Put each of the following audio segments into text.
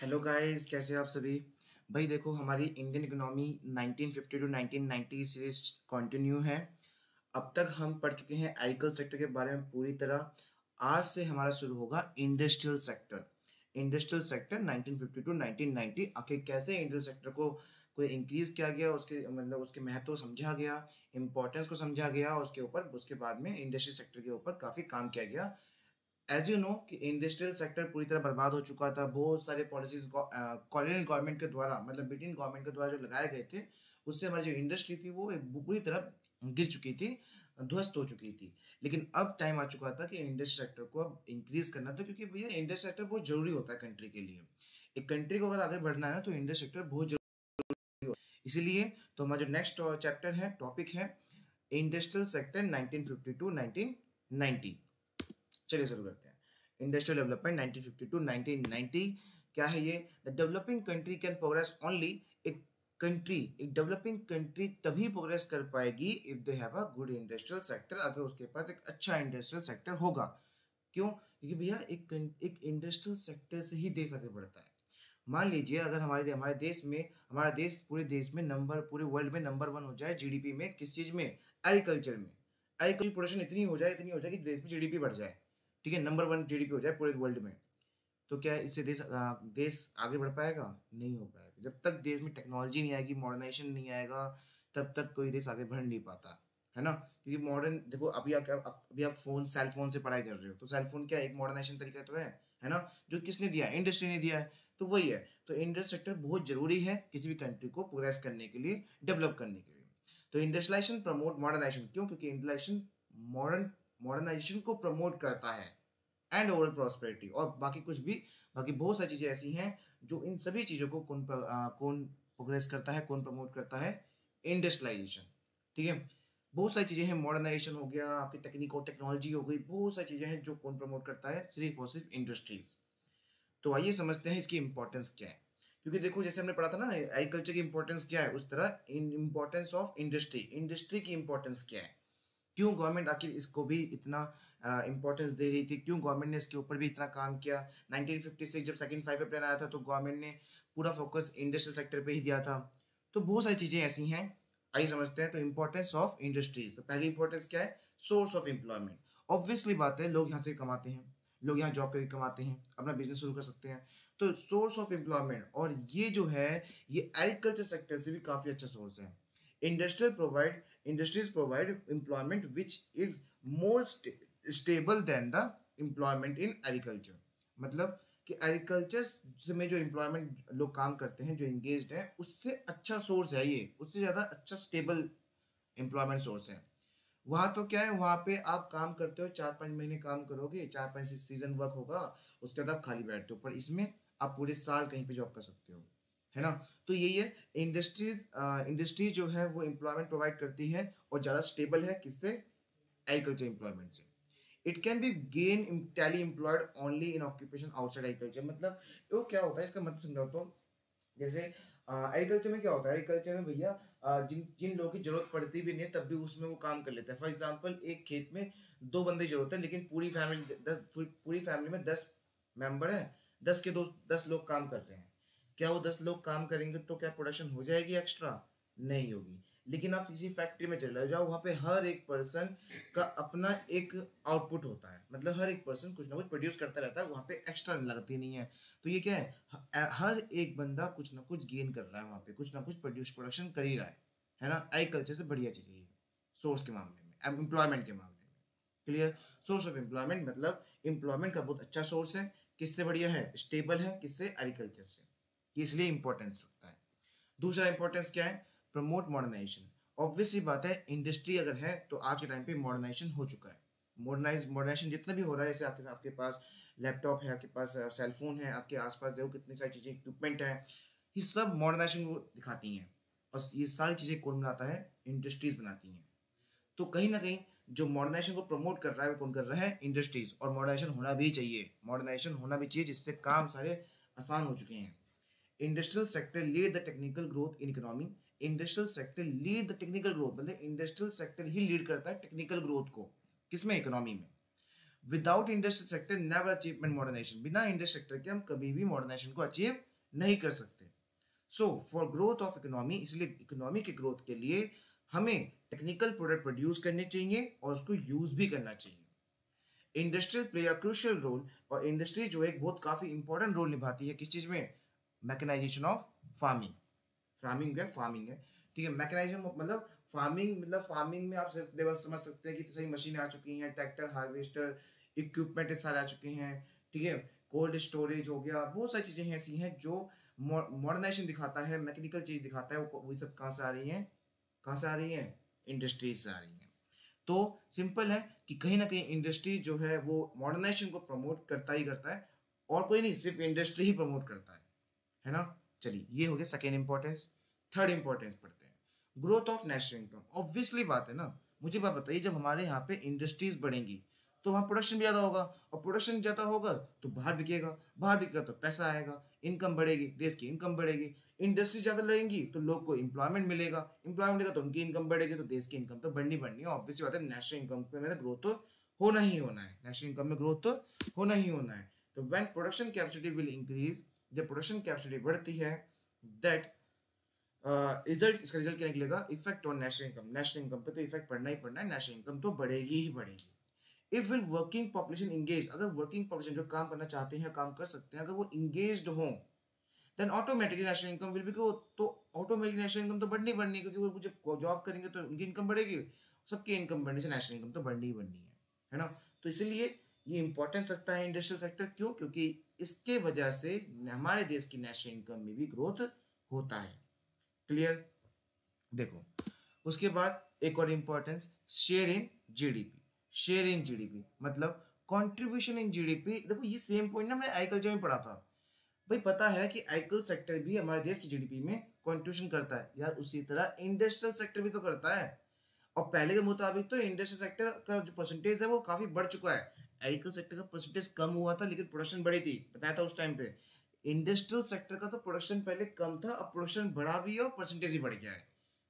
Hello guys, कैसे हैं आप सभी। भाई देखो, हमारी Indian economy 1950 to 1990 series continue है। अब तक हम पढ़ चुके हैं एग्रीकल्चर सेक्टर के बारे में पूरी तरह। आज से हमारा शुरू होगा industrial sector. Industrial sector 1950 to 1990, आखिर कैसे इंडस्ट्रियल सेक्टर को इंक्रीज किया गया, उसके मतलब उसके महत्व को समझा गया, इंपॉर्टेंस को समझा गया, उसके बाद में इंडस्ट्रियल सेक्टर के ऊपर काफी काम किया गया। एज यू नो कि इंडस्ट्रियल सेक्टर पूरी तरह बर्बाद हो चुका था। बहुत सारे पॉलिसीज कॉलोनियल गवर्नमेंट के द्वारा, मतलब ब्रिटेन गवर्नमेंट के द्वारा जो लगाए गए थे, उससे हमारी जो इंडस्ट्री थी वो पूरी तरह गिर चुकी थी, ध्वस्त हो चुकी थी। लेकिन अब टाइम आ चुका था कि इंडस्ट्री सेक्टर को अब इंक्रीज करना था, क्योंकि भैया इंडस्ट्री सेक्टर बहुत जरूरी होता है कंट्री के लिए। एक कंट्री को अगर आगे बढ़ना है ना, तो इंडस्ट्री सेक्टर बहुत जरूरी है। इसीलिए तो हमारा जो नेक्स्ट चैप्टर है, टॉपिक है इंडस्ट्रियल सेक्टर 1950 टू 1990। चलिए शुरू करते हैं। इंडस्ट्रियल डेवलपमेंट 1950 टू 1990 क्या है ये? The developing country can progress only, एक डेवलपिंग कंट्री तभी प्रोग्रेस कर पाएगी if they have a good industrial sector, अगर उसके पास एक अच्छा इंडस्ट्रियल सेक्टर होगा। क्यों? क्योंकि भैया एक इंडस्ट्रियल सेक्टर से ही देश आगे बढ़ता है। मान लीजिए अगर हमारे देश में, हमारा देश पूरे देश में पूरे वर्ल्ड में नंबर 1 हो जाए जीडीपी में, किस चीज में? एग्रीकल्चर में। एग्रीकल्चर प्रोडक्शन इतनी हो जाए कि देश में जीडीपी बढ़ जाए। ठीक है, नंबर 1 जीडीपी हो जाए पूरे वर्ल्ड में। तो क्या इससे देश आगे बढ़ पाएगा? नहीं हो पाएगा। जब तक देश में टेक्नोलॉजी नहीं आएगी, मॉडर्नाइजेशन नहीं आएगा, तब तक कोई देश आगे बढ़ नहीं पाता है ना। क्योंकि मॉडर्न देखो, अभी आप सेल फोन से पढ़ाई कर रहे हो, तो सेल फोन क्या एक मॉडर्नाइजेशन तरीका तो है ना, जो किसने दिया है? इंडस्ट्री ने दिया है। तो वही है, तो इंडस्ट्री सेक्टर बहुत जरूरी है किसी भी कंट्री को प्रोग्रेस करने के लिए, डेवलप करने के लिए। तो इंडस्ट्रियलाइजेशन प्रमोट मॉडर्नाइजेशन। क्यों? क्योंकि इंडस्ट्रियलाइजेशन मॉडर्नाइजेशन को प्रमोट करता है एंड ओवरऑल प्रॉस्पेरिटी, और बाकी बहुत सारी चीजें ऐसी हैं जो इन सभी चीजों को कौन प्रोग्रेस करता है, कौन प्रमोट करता है? इंडस्ट्रियलाइजेशन। ठीक है, बहुत सारी चीजें हैं। मॉडर्नाइजेशन हो गया, आपकी टेक्निक और टेक्नोलॉजी हो गई, बहुत सारी चीजें हैं जो कौन प्रमोट करता है? सिर्फ और सिर्फ इंडस्ट्रीज। तो आइए समझते हैं इसकी इंपॉर्टेंस क्या है। क्योंकि देखो, जैसे हमने पढ़ा था ना एग्रीकल्चर की इंपॉर्टेंस क्या है, उस तरह इंपॉर्टेंस ऑफ इंडस्ट्री की इंपॉर्टेंस क्या है। क्यों गवर्नमेंट आखिर इसको भी इतना इंपॉर्टेंस दे रही थी, क्यों गवर्नमेंट ने इसके ऊपर भी इतना काम किया? 1956 जब सेकंड 5 प्लान आया था, तो गवर्नमेंट ने पूरा फोकस इंडस्ट्रियल सेक्टर पे ही दिया था। तो बहुत सारी चीजें ऐसी हैं, आइए समझते हैं। तो इंपॉर्टेंस ऑफ इंडस्ट्रीज, तो पहली इंपॉर्टेंस क्या है? Source of employment. ऑब्वियसली बात है, लोग यहाँ से कमाते हैं, लोग यहाँ जॉब करके कमाते हैं, अपना बिजनेस शुरू कर सकते हैं। तो सोर्स ऑफ एम्प्लॉयमेंट, और ये जो है ये एग्रीकल्चर सेक्टर से भी काफी अच्छा सोर्स है। Industries provide employment which is more stable than the employment in agriculture। मतलब कि एग्रीकल्चर में जो एम्प्लॉयमेंट लोग काम करते हैं, जो एंगेज्ड हैं, उससे अच्छा सोर्स है ये, उससे ज़्यादा अच्छा स्टेबल एम्प्लॉयमेंट सोर्स है। वहाँ तो क्या है, वहाँ पे आप काम करते हो, 4-5 महीने काम करोगे, 4-5 सीजन वर्क होगा, उसके बाद आप खाली बैठते हो। पर इसमें आप पूरे साल कहीं पे जॉब कर सकते हो, है ना। तो यही है, इंडस्ट्री जो है वो एम्प्लॉयमेंट प्रोवाइड करती है, और ज़्यादा स्टेबल है किससे? एग्रीकल्चर एम्प्लॉयमेंट से। It can be gain tally employed only in occupation outside agriculture. मतलब वो क्या होता है, इसका मतलब समझाता हूँ। जैसे एग्रीकल्चर में क्या होता है, एग्रीकल्चर में भैया जिन जिन लोगों की जरूरत पड़ती भी नहीं है, तब भी उसमें वो काम कर लेता है। फॉर एग्जांपल, एक खेत में 2 बंदे की जरूरत है, लेकिन पूरी फैमिली में 10 मेंबर हैं, 10 लोग काम कर रहे हैं। क्या वो 10 लोग काम करेंगे तो क्या प्रोडक्शन हो जाएगी एक्स्ट्रा? नहीं होगी। लेकिन आप किसी फैक्ट्री में चले जाओ, वहां पे हर एक पर्सन का अपना एक आउटपुट होता है, मतलब हर एक पर्सन कुछ ना कुछ प्रोड्यूस करता रहता है, वहां पे एक्स्ट्रा लगती नहीं है। तो ये क्या है, हर एक बंदा कुछ ना कुछ गेन कर रहा है, वहां पे कुछ ना कुछ प्रोडक्शन कर ही रहा है ना। एग्रीकल्चर से बढ़िया चीज है ये, सोर्स के मामले में, एम्प्लॉयमेंट के मामले में। क्लियर? सोर्स ऑफ एम्प्लॉयमेंट मतलब एम्प्लॉयमेंट का बहुत अच्छा सोर्स है। किससे बढ़िया है? स्टेबल है। किससे? एग्रीकल्चर से। इसलिए इंपॉर्टेंस रखता है। दूसरा इंपॉर्टेंस क्या है? Promote modernisation. ऑब्वियसली बात है, इंडस्ट्री अगर है तो आज के टाइम पे मॉडर्नाइजेशन हो चुका है। मॉडर्नाइजेशन जितना भी हो रहा है, जैसे आपके पास लैपटॉप है, आपके पास सेलफोन है, आपके आसपास देखो कितनी सारी चीजें, इक्विपमेंट है, ये सब मॉडर्नाइजेशन को दिखाती हैं। और ये सारी चीजें कौन बनाता है? इंडस्ट्रीज बनाती हैं। तो कहीं ना कहीं जो मॉडर्नाइजेशन को प्रमोट कर रहा है वो कौन कर रहा है? इंडस्ट्रीज। और मॉडर्नाइजेशन होना भी चाहिए, मॉडर्नाइजेशन होना भी चाहिए, जिससे काम सारे आसान हो चुके हैं। Industrial sector lead the technical growth in economy. Industrial sector lead the technical growth, मतलब इंडस्ट्रियल सेक्टर ही लीड करता है टेक्निकल ग्रोथ को। किसमें? इकोनॉमी में। Without industrial sector never achievement modernisation. बिना इंडस्ट्रियल सेक्टर के हम कभी भी मॉडर्नाइजेशन को अचीव नहीं कर सकते। So for growth of economy, इसलिए इकोनॉमी के ग्रोथ के लिए हमें टेक्निकल प्रोडक्ट प्रोड्यूस करने चाहिए और उसको यूज भी करना चाहिए। Industrial play a crucial role, और इंडस्ट्री जो है एक बहुत काफी इंपॉर्टेंट रोल निभाती है किस चीज में? Mechanisation of farming. फार्मिंग है, ठीक है। मैकेनाइजेशन मतलब फार्मिंग में आप समझ सकते हैं कि सही मशीनें आ चुकी हैं, ट्रैक्टर, हार्वेस्टर, इक्विपमेंट सारे आ चुके हैं, ठीक है। कोल्ड स्टोरेज हो गया, बहुत सारी चीजें ऐसी हैं जो मॉडर्नाइजेशन दिखाता है, मैकेनिकल चीज दिखाता है, वो सब कहाँ से आ रही हैं? कहाँ से आ रही हैं? इंडस्ट्रीज से आ रही हैं। तो सिंपल है कि कहीं ना कहीं इंडस्ट्री जो है वो मॉडर्नाइजेशन को प्रमोट करता ही करता है, और कोई नहीं, सिर्फ इंडस्ट्री ही प्रमोट करता है ना। चलिए, ये हो गया सेकेंड इंपॉर्टेंस। थर्ड इंपॉर्टेंस पढ़ते हैं, growth of national income. Obviously बात है ना, मुझे बात बताइए, जब हमारे यहाँ पे इंडस्ट्रीज बढ़ेंगी तो वहाँ प्रोडक्शन भी ज़्यादा होगा, और प्रोडक्शन ज़्यादा होगा तो बाहर बिकेगा, बाहर बिकेगा तो पैसा आएगा, इनकम बढ़ेगी, देश की इनकम बढ़ेगी। इंडस्ट्री ज़्यादा लगेंगी तो लोग को एम्प्लॉयमेंट मिलेगा, एम्प्लॉयमेंट मिलेगा तो उनकी इनकम बढ़ेगी, तो देश की इनकम तो बढ़नी बढ़नी है। ऑब्वियसली बात है, नेशनल इनकम में ग्रोथ तो होना ही होना है, नेशनल इनकम में ग्रोथ तो होना ही होना है। तो when production capacity will increase, जब प्रोडक्शन कैपेसिटी बढ़ती है, दैट रिजल्ट, इसका रिजल्ट क्या निकलेगा? Effect on national income. National income पे तो इफेक्ट पड़ना ही पड़ना है, नेशनल इनकम तो बढ़ेगी ही बढ़ेगी। If will working population engage, अगर वर्किंग पॉपुलेशन जो काम करना चाहते हैं, काम कर सकते हैं, अगर वो इंगेज्ड हो, then automatically national income will be grow. तो ऑटोमेटिकली नेशनल इनकम तो बढ़नी बढ़नी है, क्योंकि वो जब जॉब करेंगे तो उनकी इनकम बढ़ेगी, सबकी इनकम बढ़ने से नेशनल इनकम तो बढ़नी ही बढ़नी है ना। तो इसलिए ये इंपॉर्टेंस रखता है इंडस्ट्रियल सेक्टर। क्यों? क्योंकि इसके वजह से हमारे देश की नेशनल इनकम में भी ग्रोथ होता है। क्लियर? देखो, उसके बाद एक और importance, share in GDP. Share in GDP मतलब कंट्रीब्यूशन इन जीडीपी। देखो, ये सेम पॉइंट ना मैंने एग्रीकल्चर में पढ़ा था। भाई पता है कि एग्रीकल्चर सेक्टर भी हमारे देश की जीडीपी में कंट्रीब्यूशन करता है यार, उसी तरह इंडस्ट्रियल सेक्टर भी तो करता है। और पहले के मुताबिक तो इंडस्ट्रियल सेक्टर का जो परसेंटेज है वो काफी बढ़ चुका है। एग्रीकल्चर सेक्टर का परसेंटेज कम हुआ था, लेकिन प्रोडक्शन बढ़ी थी, बताया था उस टाइम पे। इंडस्ट्रियल सेक्टर का तो प्रोडक्शन पहले कम था, अब प्रोडक्शन बढ़ा भी है और परसेंटेज ही बढ़ गया है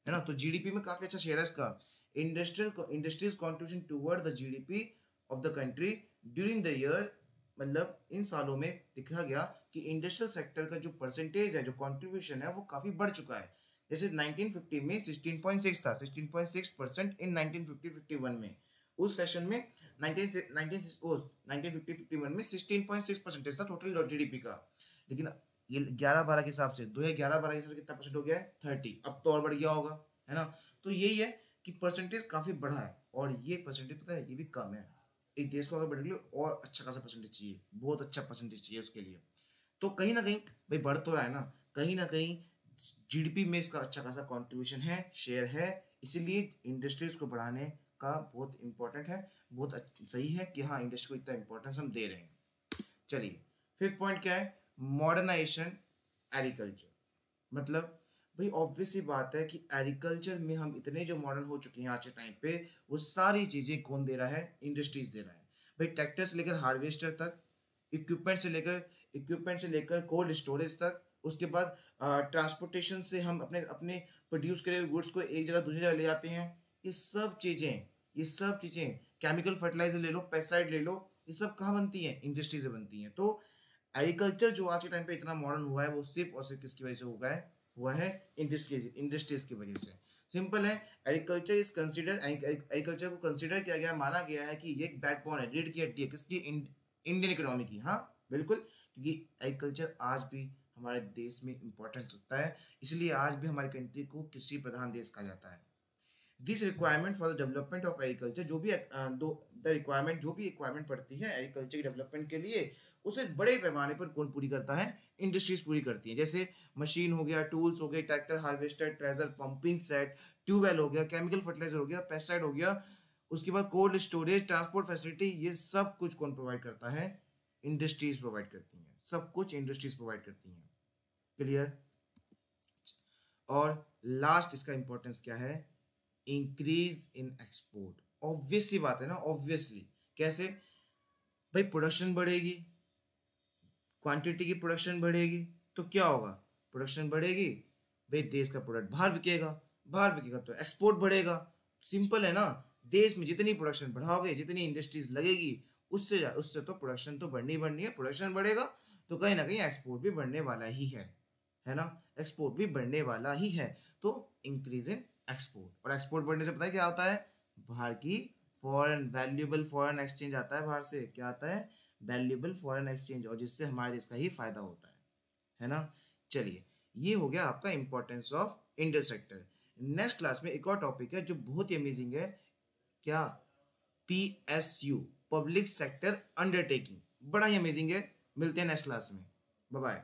ना। तो जीडीपी में काफी अच्छा शेयर है इसका। Industries contribution toward the GDP of the country during the year, मतलब इन सालों में देखा गया कि इंडस्ट्रियल सेक्टर का जो परसेंटेज है, जो कंट्रीब्यूशन है, वो काफी बढ़ चुका है। जैसे 1950 में 16.6 था, 16.6% इन 1950-51 में। उस सेशन में 1950-51 में 16.6% था टोटल जीडीपी का। लेकिन ये 11-12 के हिसाब से 2011-12 के हिसाब से कितना परसेंट हो गया है? 30। अब तो और बढ़ गया होगा, है ना। तो यही है कि परसेंटेज काफी बढ़ा है, और ये परसेंटेज पता है ये भी कम है। एक देश को अगर बढ़ने के लिए और अच्छा खासा परसेंटेज चाहिए, बहुत अच्छा परसेंटेज चाहिए उसके लिए। तो कहीं ना कहीं भाई बढ़ तो रहा है ना कहीं जीडीपी में इसका अच्छा खासा कंट्रीब्यूशन है, शेयर है। इसीलिए इंडस्ट्रीज को बढ़ाने का बहुत इंपॉर्टेंट है, बहुत सही है कि हाँ, इंडस्ट्री को इतना इंपॉर्टेंस हम दे रहे हैं। चलिए, फिफ्थ पॉइंट क्या है? Modernisation agriculture. मतलब भाई ऑब्वियस सी बात है कि एग्रीकल्चर में हम इतने जो मॉडर्न हो चुके हैं आज के टाइम पे, वो सारी चीजें कौन दे रहा है? इंडस्ट्रीज दे रहा है। भाई ट्रैक्टर से लेकर हार्वेस्टर तक, इक्विपमेंट से लेकर कोल्ड स्टोरेज तक, उसके बाद ट्रांसपोर्टेशन से हम अपने अपने प्रोड्यूस करे हुए गुड्स को एक जगह दूसरी जगह ले जाते हैं। ये सब चीजें केमिकल फर्टिलाइजर ले लो, पेस्टिसाइड ले लो, ये सब कहाँ बनती हैं? इंडस्ट्री से बनती हैं। तो एग्रीकल्चर जो आज के टाइम पे इतना मॉडर्न हुआ है, वो सिर्फ और सिर्फ किसकी वजह से हुआ है इंडस्ट्रीज की वजह से। सिंपल है, एग्रीकल्चर को कंसिडर किया गया, माना गया है कि ये एक बैकबोन है, रीढ़ की हड्डी है किसकी? इंडियन इकोनॉमी की। हाँ बिल्कुल, क्योंकि एग्रीकल्चर आज भी हमारे देश में इंपॉर्टेंस रखता है, इसलिए आज भी हमारी कंट्री को कृषि प्रधान देश कहा जाता है। This requirement for the development of agriculture, जो भी रिक्वायरमेंट पड़ती है एग्रीकल्चर के डेवलपमेंट के लिए, उसे बड़े पैमाने पर कौन पूरी करता है? इंडस्ट्रीज पूरी करती है। जैसे मशीन हो गया, टूल्स हो गए, tractor, harvester, thresher, pumping set, tubewell हो गया, केमिकल फर्टिलाइजर हो गया, पेस्टिसाइड हो गया, उसके बाद कोल्ड स्टोरेज, ट्रांसपोर्ट फैसिलिटी, ये सब कुछ कौन प्रोवाइड करता है? इंडस्ट्रीज प्रोवाइड करती हैं। सब कुछ इंडस्ट्रीज प्रोवाइड करती हैं। क्लियर? और लास्ट इसका इंपॉर्टेंस क्या है? Increase in export. ऑब्वियस सी बात है ना, ऑब्वियसली। कैसे? भाई प्रोडक्शन बढ़ेगी, क्वांटिटी की प्रोडक्शन बढ़ेगी तो क्या होगा? प्रोडक्शन बढ़ेगी, भाई देश का प्रोडक्ट बाहर बिकेगा, बाहर बिकेगा तो एक्सपोर्ट बढ़ेगा। सिंपल है ना। देश में जितनी प्रोडक्शन बढ़ाओगे, जितनी इंडस्ट्रीज लगेगी, उससे तो प्रोडक्शन तो बढ़नी बढ़नी है। प्रोडक्शन बढ़ेगा तो कहीं ना कहीं एक्सपोर्ट भी बढ़ने वाला ही है ना, एक्सपोर्ट भी बढ़ने वाला ही है। तो इंक्रीज इन एक्सपोर्ट, और एक्सपोर्ट बढ़ने से पता है क्या होता है, बाहर की फॉरेन वैल्यूएबल फॉरेन एक्सचेंज आता है, बाहर से क्या आता है, वैल्यूएबल फॉरेन एक्सचेंज, और जिससे हमारे देश का ही फायदा होता है ना। चलिए, ये हो गया आपका importance of industrial sector. Next class में एक और टॉपिक है जो बहुत ही अमेजिंग है, क्या, PSU, पब्लिक सेक्टर अंडरटेकिंग, बड़ा ही अमेजिंग है। मिलते हैं नेक्स्ट क्लास में, बाय बाय।